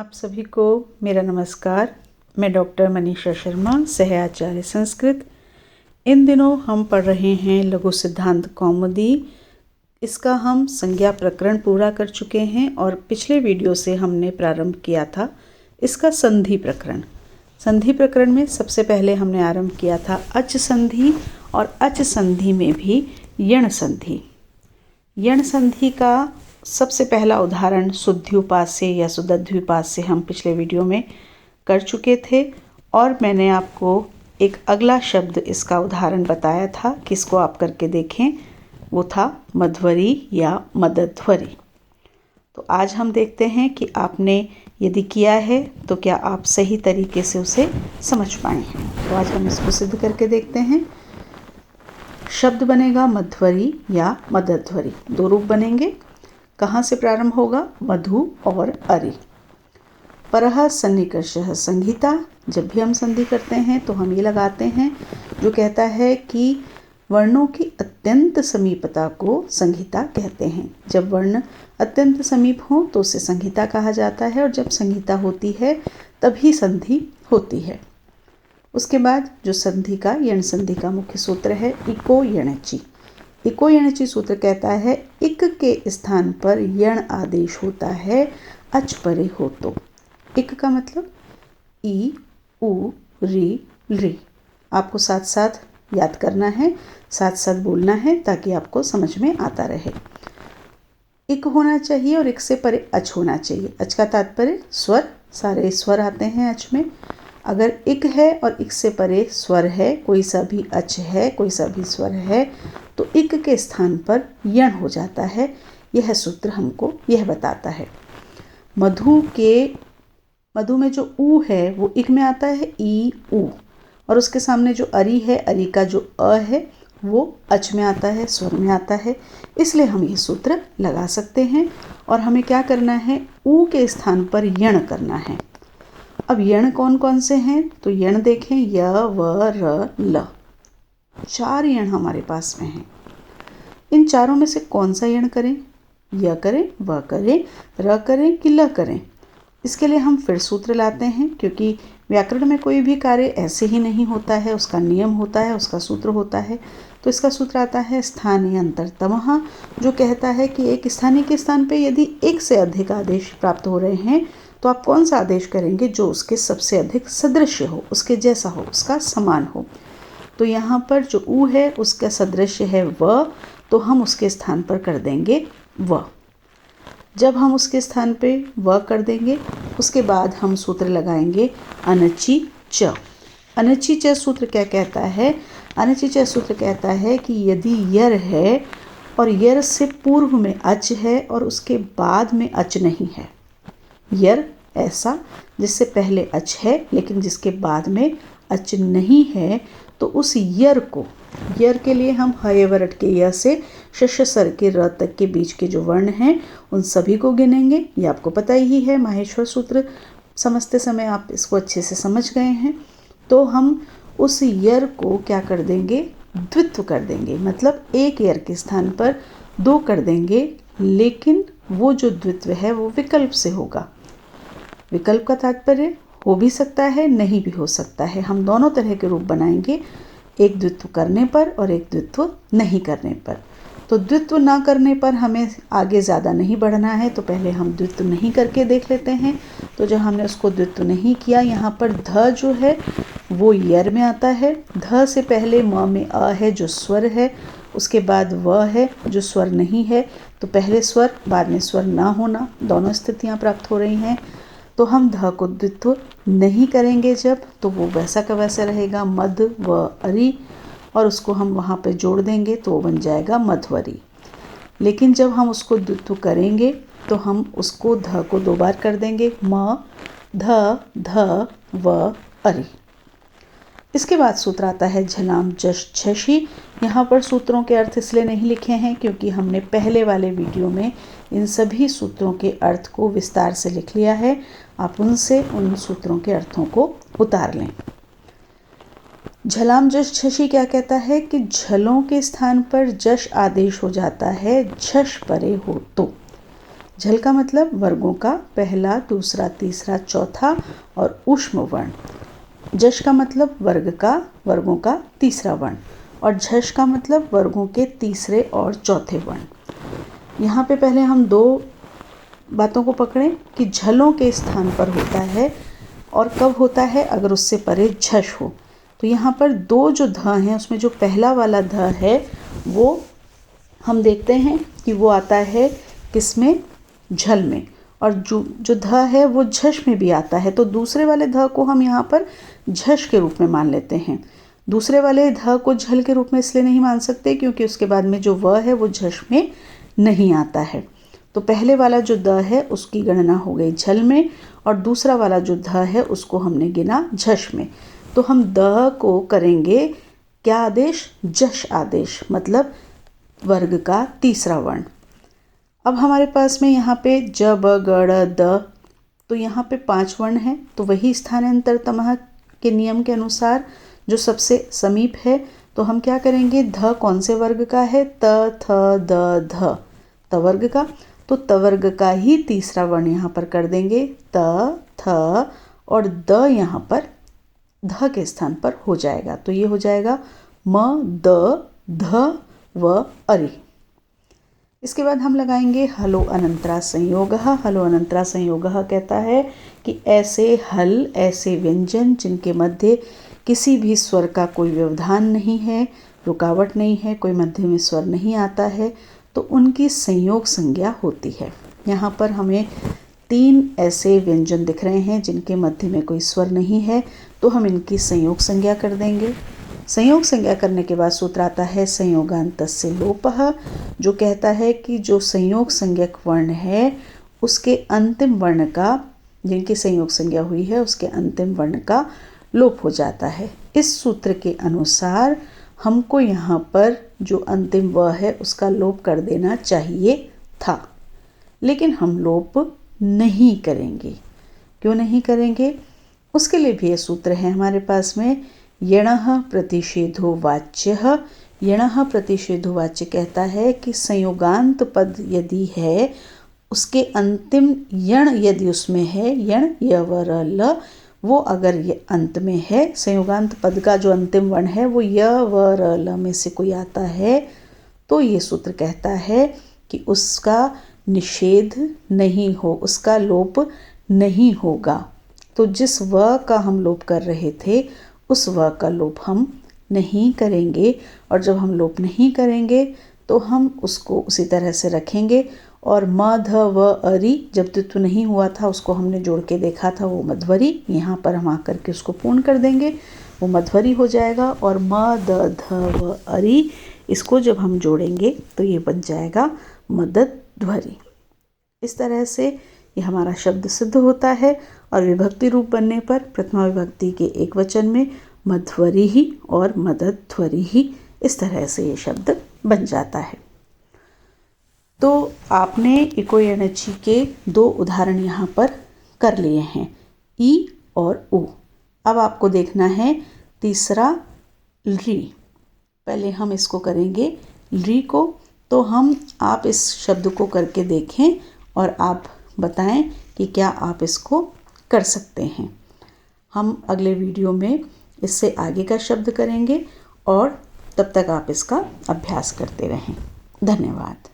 आप सभी को मेरा नमस्कार। मैं डॉक्टर मनीषा शर्मा, सह आचार्य संस्कृत। इन दिनों हम पढ़ रहे हैं लघु सिद्धांत कौमुदी। इसका हम संज्ञा प्रकरण पूरा कर चुके हैं और पिछले वीडियो से हमने प्रारंभ किया था इसका संधि प्रकरण। संधि प्रकरण में सबसे पहले हमने आरंभ किया था अच संधि और अच संधि में भी यण संधि। यण संधि का सबसे पहला उदाहरण शुद्ध्युपास्य या सुदध्युपास्य हम पिछले वीडियो में कर चुके थे और मैंने आपको एक अगला शब्द इसका उदाहरण बताया था कि इसको आप करके देखें, वो था मध्वरी या मदध्वरी। तो आज हम देखते हैं कि आपने यदि किया है तो क्या आप सही तरीके से उसे समझ पाए हैं। तो आज हम इसको सिद्ध करके देखते हैं। शब्द बनेगा मध्वरी या मदध्वरी, दो रूप बनेंगे। कहाँ से प्रारंभ होगा? मधु और अरि। परः सन्निकर्षः संहिता। जब भी हम संधि करते हैं तो हम ये लगाते हैं जो कहता है कि वर्णों की अत्यंत समीपता को संहिता कहते हैं। जब वर्ण अत्यंत समीप हो तो उसे संहिता कहा जाता है और जब संहिता होती है तभी संधि होती है। उसके बाद जो संधि का यण संधि का मुख्य सूत्र है इको यणचि। इको यणचि सूत्र कहता है इक के स्थान पर यण आदेश होता है अच परे हो तो। इक का मतलब ई, उ, री, री। आपको साथ साथ याद करना है, साथ साथ बोलना है ताकि आपको समझ में आता रहे। इक होना चाहिए और इक से परे अच होना चाहिए। अच का तात्पर्य स्वर, सारे स्वर आते हैं अच में। अगर इक है और इक से परे स्वर है, कोई सा भी अच है, कोई सा भी स्वर है, तो इक के स्थान पर यण हो जाता है। यह सूत्र हमको यह बताता है। मधु में जो ऊ है वो इक में आता है, ई ऊ, और उसके सामने जो अरि है, अरि का जो अ है वो अच में आता है, स्वर में आता है। इसलिए हम ये सूत्र लगा सकते हैं और हमें क्या करना है, ऊ के स्थान पर यण करना है। अब यण कौन कौन से हैं? तो यण देखें, य, व, र, ल। 4 यण हमारे पास में हैं। इन चारों में से कौन सा यण करें? य करें, व करें, र करें कि ल करें? इसके लिए हम फिर सूत्र लाते हैं, क्योंकि व्याकरण में कोई भी कार्य ऐसे ही नहीं होता है, उसका नियम होता है, उसका सूत्र होता है। तो इसका सूत्र आता है स्थानीय अंतरतमः, जो कहता है कि एक स्थानीय के स्थान पे यदि एक से अधिक आदेश प्राप्त हो रहे हैं तो आप कौन सा आदेश करेंगे जो उसके सबसे अधिक सदृश हो, उसके जैसा हो, उसका समान हो। तो यहाँ पर जो ऊ है उसका सदृश है व, तो हम उसके स्थान पर कर देंगे व। जब हम उसके स्थान पे व कर देंगे उसके बाद हम सूत्र लगाएंगे अनचि च। अनचि च सूत्र क्या कहता है? अनचि च सूत्र कहता है कि यदि यर है और यर से पूर्व में अच है और उसके बाद में अच नहीं है, यर ऐसा जिससे पहले अच है लेकिन जिसके बाद में अच नहीं है, तो उस यर को, यर के लिए हम हय वरट के य से शस्य सर के र तक के बीच के जो वर्ण हैं उन सभी को गिनेंगे। ये आपको पता ही है, माहेश्वर सूत्र समझते समय आप इसको अच्छे से समझ गए हैं। तो हम उस यर को क्या कर देंगे, द्वित्व कर देंगे, मतलब एक यर के स्थान पर 2 कर देंगे, लेकिन वो जो द्वित्व है वो विकल्प से होगा। विकल्प का तात्पर्य हो भी सकता है, नहीं भी हो सकता है। हम दोनों तरह के रूप बनाएंगे, एक द्वित्व करने पर और एक द्वित्व नहीं करने पर। तो द्वित्व ना करने पर हमें आगे ज़्यादा नहीं बढ़ना है, तो पहले हम द्वित्व नहीं करके देख लेते हैं। तो जब हमने उसको द्वित्व नहीं किया, यहाँ पर ध जो है वो यर में आता है। ध से पहले म में अ है जो स्वर है, उसके बाद व है जो स्वर नहीं है। तो पहले स्वर बाद में स्वर ना होना, दोनों स्थितियाँ प्राप्त हो रही हैं। तो हम ध को द्वित्व नहीं करेंगे जब, तो वो वैसा का वैसा रहेगा मध व अरि, और उसको हम वहाँ पे जोड़ देंगे तो वो बन जाएगा मध्वरी। लेकिन जब हम उसको द्वित्व करेंगे तो हम उसको ध को 2 बार कर देंगे, म, ध, ध, व, अरि। इसके बाद सूत्र आता है झलाम जश झषि। यहाँ पर सूत्रों के अर्थ इसलिए नहीं लिखे हैं क्योंकि हमने पहले वाले वीडियो में इन सभी सूत्रों के अर्थ को विस्तार से लिख लिया है। आप उनसे उन सूत्रों के अर्थों को उतार लें। झलाम जश झषि क्या कहता है कि झलों के स्थान पर जश आदेश हो जाता है झश परे हो तो। झल का मतलब वर्गों का पहला, दूसरा, तीसरा, चौथा और ऊष्म वर्ण। जश का मतलब वर्गों का तीसरा वर्ण और झष का मतलब वर्गों के तीसरे और चौथे वर्ण। यहाँ पे पहले हम दो बातों को पकड़ें कि झलों के स्थान पर होता है और कब होता है, अगर उससे परे झष हो। तो यहाँ पर दो जो ध हैं उसमें जो पहला वाला ध है वो हम देखते हैं कि वो आता है किसमें, झल में, और जो ध है वो झष में भी आता है। तो दूसरे वाले ध को हम यहाँ पर झष के रूप में मान लेते हैं। दूसरे वाले ध को झल के रूप में इसलिए नहीं मान सकते क्योंकि उसके बाद में जो व है वो झष में नहीं आता है। तो पहले वाला जो द है उसकी गणना हो गई झल में और दूसरा वाला जो ध है उसको हमने गिना झष में। तो हम द को करेंगे क्या आदेश, जश आदेश, मतलब वर्ग का तीसरा वर्ण। अब हमारे पास में यहाँ पे ज ब ग ड़ द, तो यहाँ पे 5 वर्ण हैं, तो वही स्थानांतरतमः के नियम के अनुसार जो सबसे समीप है, तो हम क्या करेंगे, ध कौन से वर्ग का है, त थ द ध, तवर्ग का, तो तवर्ग का ही तीसरा वर्ण यहाँ पर कर देंगे, त थ और द यहाँ पर ध के स्थान पर हो जाएगा। तो ये हो जाएगा म द ध व अरि। इसके बाद हम लगाएंगे हलो अनंतरा संयोगः। हलो अनंतरा संयोगः कहता है कि ऐसे हल, ऐसे व्यंजन जिनके मध्य किसी भी स्वर का कोई व्यवधान नहीं है, रुकावट नहीं है, कोई मध्य में स्वर नहीं आता है, तो उनकी संयोग संज्ञा होती है। यहाँ पर हमें 3 ऐसे व्यंजन दिख रहे हैं जिनके मध्य में कोई स्वर नहीं है, तो हम इनकी संयोग संज्ञा कर देंगे। संयोग संज्ञा करने के बाद सूत्र आता है संयोगान्तस्य लोपः, जो कहता है कि जो संयोग संज्ञक वर्ण है उसके अंतिम वर्ण का, जिनकी संयोग संज्ञा हुई है उसके अंतिम वर्ण का लोप हो जाता है। इस सूत्र के अनुसार हमको यहाँ पर जो अंतिम व है उसका लोप कर देना चाहिए था, लेकिन हम लोप नहीं करेंगे। क्यों नहीं करेंगे, उसके लिए भी ये सूत्र है हमारे पास में, यणः प्रतिषेधो वाच्यः। यणः प्रतिषेधो वाच्य कहता है कि संयोगांत पद यदि है उसके अंतिम यण यदि उसमें है, यण य व र ल, वो अगर ये अंत में है, संयोगांत पद का जो अंतिम वर्ण है वो य व र ल में से कोई आता है, तो ये सूत्र कहता है कि उसका निषेध नहीं हो, उसका लोप नहीं होगा। तो जिस व का हम लोप कर रहे थे उस व का लोप हम नहीं करेंगे, और जब हम लोप नहीं करेंगे तो हम उसको उसी तरह से रखेंगे। और म ध व अरि जब तक नहीं हुआ था उसको हमने जोड़ के देखा था, वो मध्वरी, यहाँ पर हम आकर के उसको पूर्ण कर देंगे, वो मध्वरी हो जाएगा। और म द ध व अरि, इसको जब हम जोड़ेंगे तो ये बन जाएगा मदध्वरी। इस तरह से ये हमारा शब्द सिद्ध होता है और विभक्ति रूप बनने पर प्रथमा विभक्ति के एक वचन में मध्वरी ही और मदध्वरी ही, इस तरह से ये शब्द बन जाता है। तो आपने इको एणची के 2 उदाहरण यहाँ पर कर लिए हैं, ई और उ। अब आपको देखना है तीसरा री। पहले हम इसको करेंगे री को, तो आप इस शब्द को करके देखें और आप बताएं कि क्या आप इसको कर सकते हैं। हम अगले वीडियो में इससे आगे का शब्द करेंगे और तब तक आप इसका अभ्यास करते रहें। धन्यवाद।